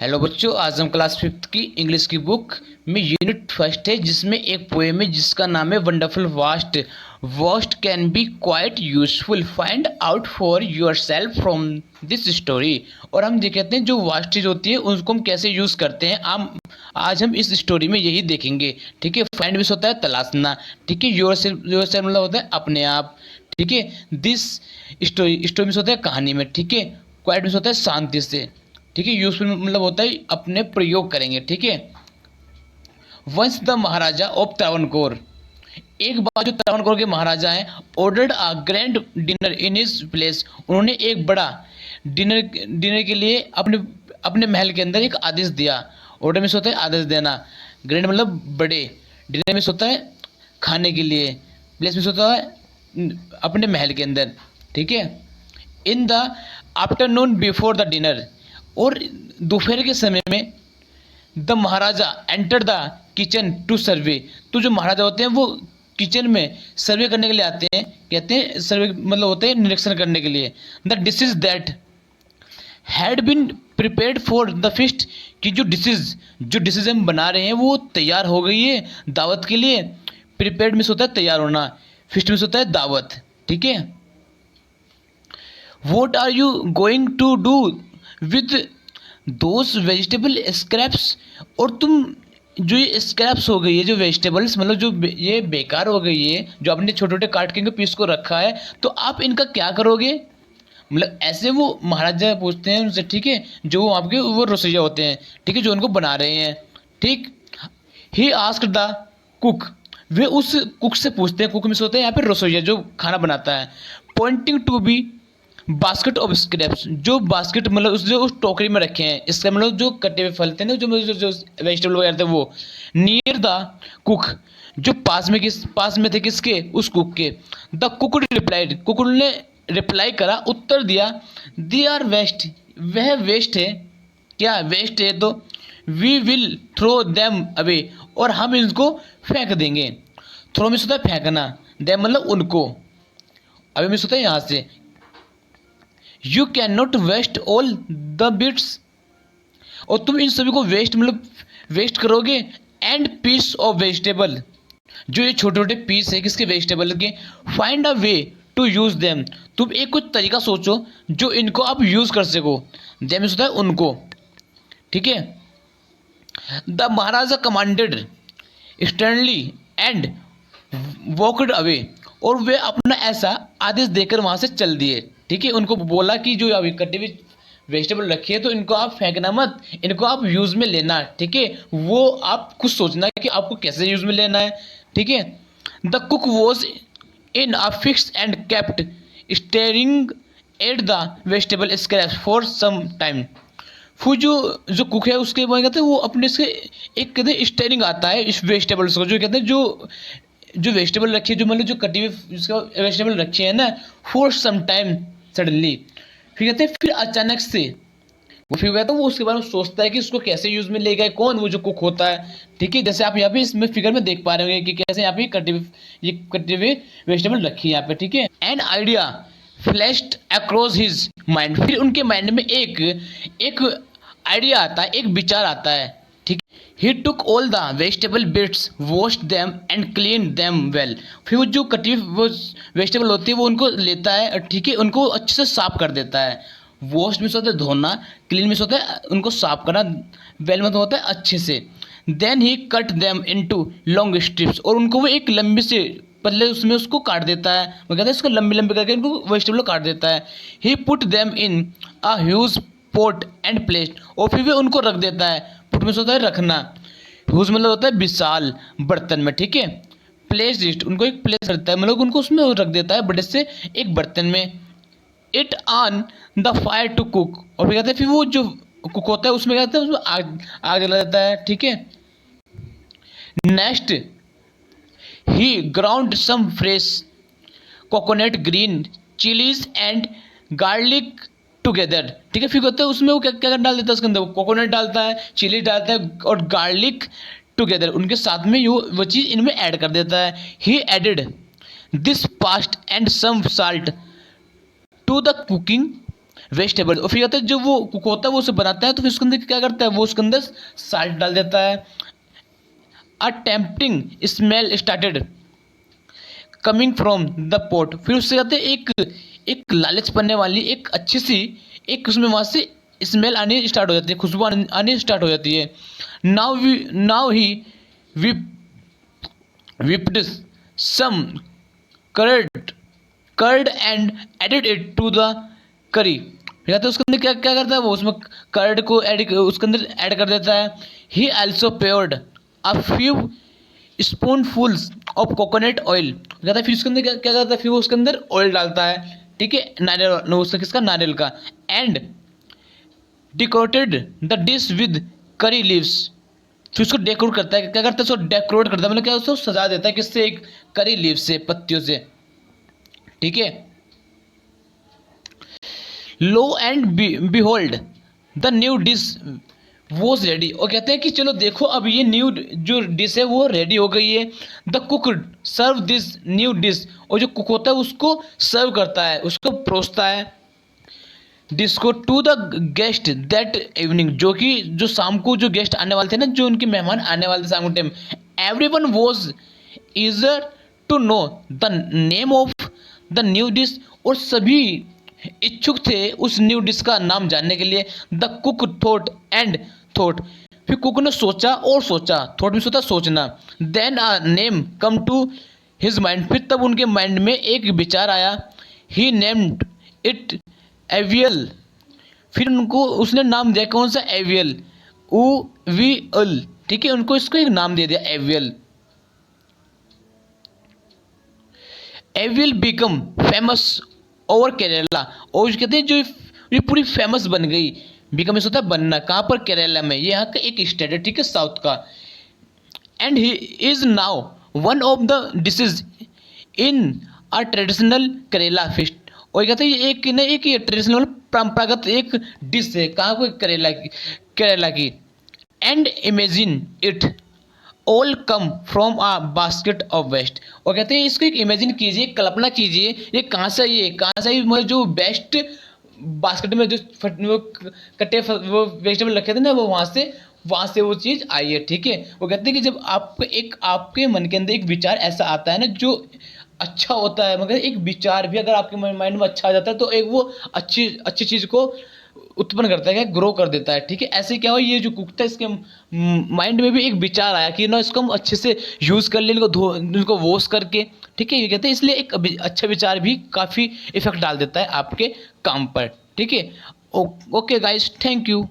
Hello बच्चों, आज हम क्लास 5th की इंग्लिश की बुक में यूनिट फर्स्ट है जिसमें एक पोएम है जिसका नाम है wonderful vast. Vast can be quite useful, find out for your self from this story. और हम देखते हैं जो वास्ट चीज होती है उसको हम कैसे यूज करते हैं। आज हम इस स्टोरी में यही देखेंगे। ठीक है, फाइंड भी होता है तलाशना। ठीक है, योर सेल्फ मतलब होता है अपने आप। ठीक है, दिस स्टोरी में होता है कहानी में। ठीक है, क्वाइट में होता है शांति से। ठीक है, यूजफुल मतलब होता है अपने प्रयोग करेंगे। ठीक है, once the maharaja of Travancore, एक बार जो त्रावणकोर के महाराजा हैं, ordered a grand dinner in his place, उन्होंने एक बड़ा डिनर के लिए अपने अपने महल के अंदर एक आदेश दिया। ऑर्डर में होता है आदेश देना, ग्रैंड मतलब बड़े, डिनर में होता है खाने के लिए, प्लेस में होता है अपने महल के अंदर। ठीक है, in the afternoon before the dinner, और दोपहर के समय में the maharaja enter the kitchen to serve, तो जो महाराजा होते हैं वो किचन में सर्वे करने के लिए आते हैं। कहते हैं सर्वे मतलब होते हैं निरीक्षण करने के लिए। The dishes that had been prepared for the feast, कि जो डिशेज हम बना रहे हैं वो तैयार हो गई है दावत के लिए। प्रिपेयर्ड में होता है तैयार होना, फीस्ट में होता है दावत। ठीक है, what are you going to do with those vegetable scraps, और तुम जो ये स्क्रैप्स हो गई है, जो वेजिटेबल्स मतलब जो ये बेकार हो गई है, जो आपने छोटे छोटे काट के पीस को रखा है, तो आप इनका क्या करोगे। मतलब ऐसे वो महाराजा पूछते हैं उनसे। ठीक है, जो आपके वो रसोइया होते हैं, ठीक है, जो उनको बना रहे हैं। ठीक, ही आस्क्ड द कुक, वे उस कुक से पूछते हैं, कुक में से होते हैं यहाँ पे रसोइया जो खाना बनाता है। Pointing to be basket of scraps, जो बास्केट मतलब उस टोकरी में रखे हैं, इसका मतलब जो कटे हुए फल थे ना, जो वेजिटेबल वगैरह थे वो। नियर द कुक, जो पास में थे किसके, उस कुक के। द कुक रिप्लाइड, कुक ने रिप्लाई करा, उत्तर दिया, दे आर वेस्ट, वह वेस्ट है। क्या वेस्ट है, तो we will throw them away, और हम इनको फेंक देंगे। थ्रो में होता है फेंकना, देम मतलब उनको, अवे में होता है यहाँ से। You can not waste all the bits, और तुम इन सभी को वेस्ट मतलब वेस्ट करोगे। एंड पीस ऑफ वेजिटेबल, जो ये छोटे छोटे पीस है किसके, वेजिटेबल के। Find a way to use them, तुम एक कुछ तरीका सोचो जो इनको आप यूज कर सको। देम होता है उनको। ठीक है, the Maharaja commanded sternly and walked away, और वे अपना ऐसा आदेश देकर वहां से चल दिए। ठीक है, उनको बोला कि जो अभी कटी हुई वेजिटेबल रखी है तो इनको आप फेंकना मत, इनको आप यूज में लेना। ठीक है, वो आप खुद सोचना कि आपको कैसे यूज में लेना है। ठीक है, the cook was in a fix and kept staring at the vegetable scraps for some time, फिर जो कुक है उसके वो कहते हैं वो अपने से एक कहते हैं स्टेरिंग आता है इस वेजिटेबल्स को, जो कहते हैं जो वेजिटेबल रखी है, जो मतलब जो कटी हुई वेजिटेबल रखी है ना, फॉर सम टाइम सडनली, फिर कहते हैं फिर अचानक से वो, फिर कहता है वो उसके बारे में सोचता है कि उसको कैसे यूज में लेगा, कौन वो जो कुक होता है। ठीक है, जैसे आप यहाँ पे इसमें फिगर में देख पा रहे होंगे कि कैसे यहाँ पे कटी हुई वेजिटेबल रखी है यहाँ पे। ठीक है, an idea flashed across his mind, फिर उनके माइंड में एक आइडिया आता है, एक विचार आता है। ठीक, he took all the vegetable bits, washed them and clean them well, फिर वो जो कटी वो वेजिटेबल होती है वो उनको लेता है। ठीक है, उनको अच्छे से साफ कर देता है। वॉश में होता है धोना, क्लीन में होता है उनको साफ करना, वेल में होता है अच्छे से। Then he cut them into long strips, और उनको वो एक लंबी से पतले उसमें उसको काट देता है। वो कहते हैं इसको लंबी लंबी करके उनको वेजिटेबल काट देता है। He put them in a huge pot and plate, और फिर वे उनको रख देता है। पुट में होता है रखना, ह्यूज मतलब होता है विशाल बर्तन में। ठीक है, प्लेस लिस्ट, उनको एक प्लेस करता है मतलब उनको उसमें रख देता है बड़े से एक बर्तन में। It on the fire to cook, और फिर कहते हैं फिर वो जो कुक होता है उसमें कहते हैं उसमें आग जला देता है। ठीक है, next he ground some fresh coconut, green chillies and garlic together. ठीक है, फिर कहते हैं उसमें वो क्या क्या डाल देता है, उसके अंदर कोकोनट डालता है, चिली डालता है और गार्लिक टुगेदर, उनके साथ में वो चीज़ इनमें ऐड कर देता है। He added this paste and some salt to the cooking vegetable, और फिर कहते हैं जो वो कुक होता है वो उसे बनाता है, तो फिर उसके अंदर क्या करता है, वो उसके अंदर साल्ट डाल देता है। A tempting smell started coming from the pot, फिर उससे कहते हैं एक लालच बनने वाली एक अच्छी सी एक उसमें वहाँ से स्मेल आनी स्टार्ट हो जाती है, खुशबू आनी स्टार्ट हो जाती है। Now he whipped some curd curd and added it to the curry, फिर कहते हैं उसके अंदर क्या क्या करता है, वो उसमें कर्ड को उसके अंदर ऐड कर देता है। He also paired a few spoonfuls of coconut oil, कहता है फिर उसके अंदर क्या क्या करता है, फिर वो उसके अंदर ऑयल डालता है, ठीक है, नारियल उसका किसका, नारियल का। And decorated the dish with curry leaves, फिर उसको डेकोरेट करता है, क्या करता है, उसको डेकोरेट करता है, मतलब क्या उसको सजा देता है, किससे, एक करी लीव से, पत्तियों से, ठीक है। Lo and behold the new dish was ready, और कहते हैं कि चलो देखो अब ये न्यू जो डिश है वो रेडी हो गई है। The cook serve this new dish, और जो कुक होता है उसको सर्व करता है, उसको परोसता है डिश को to the guest that evening, जो कि जो शाम को जो गेस्ट आने वाले थे ना, जो उनके मेहमान आने वाले थे शाम के time, everyone was eager to know the name of the new dish, और सभी इच्छुक थे उस न्यू डिश का नाम जानने के लिए। The cook thought and thought, फिर कुक ने सोचा और सोचा, थॉट में सोचा सोचना। Then a name come to his mind, फिर तब उनके माइंड में एक विचार आया। ही नेम्ड इट एवियल, फिर उनको उसने नाम दिया कौन सा, एवियल, उ वी एल, ठीक है, उनको इसको एक नाम दे दिया AVL. AVL become famous over Kerala, और कहते हैं जो ये पूरी फेमस बन गई, बिकम इस होता है बनना, कहाँ पर, केरला में, ये यहाँ का एक स्टेट है, ठीक है, साउथ का। And he is now one of the dishes in a traditional करेला फिस्ट, और कहते हैं ये एक ये ट्रेडिशनल परंपरागत एक डिश है, कहाँ को, केरला की। And imagine it all come from a basket of waste, और कहते हैं इसको एक इमेजिन कीजिए, कल्पना कीजिए, ये कहाँ से, ये कहाँ से, मतलब जो बेस्ट बास्केट में जो वो कट्टे वो वेजिटेबल रखे थे ना, वो वहाँ से वो चीज़ आई है, ठीक है। वो कहते हैं कि जब आपके मन के अंदर एक विचार ऐसा आता है ना जो अच्छा होता है, मगर एक विचार भी अगर आपके माइंड में अच्छा आ जाता है तो एक वो अच्छी अच्छी चीज़ को उत्पन्न करता है, ग्रो कर देता है, ठीक है। ऐसे क्या हुआ, ये जो कुक था इसके माइंड में भी एक विचार आया कि ना इसको हम अच्छे से यूज़ कर ले, इनको वॉश करके, ठीक है, ये कहते हैं इसलिए एक अच्छा विचार भी काफ़ी इफेक्ट डाल देता है आपके काम पर, ठीक है। Okay guys, thank you.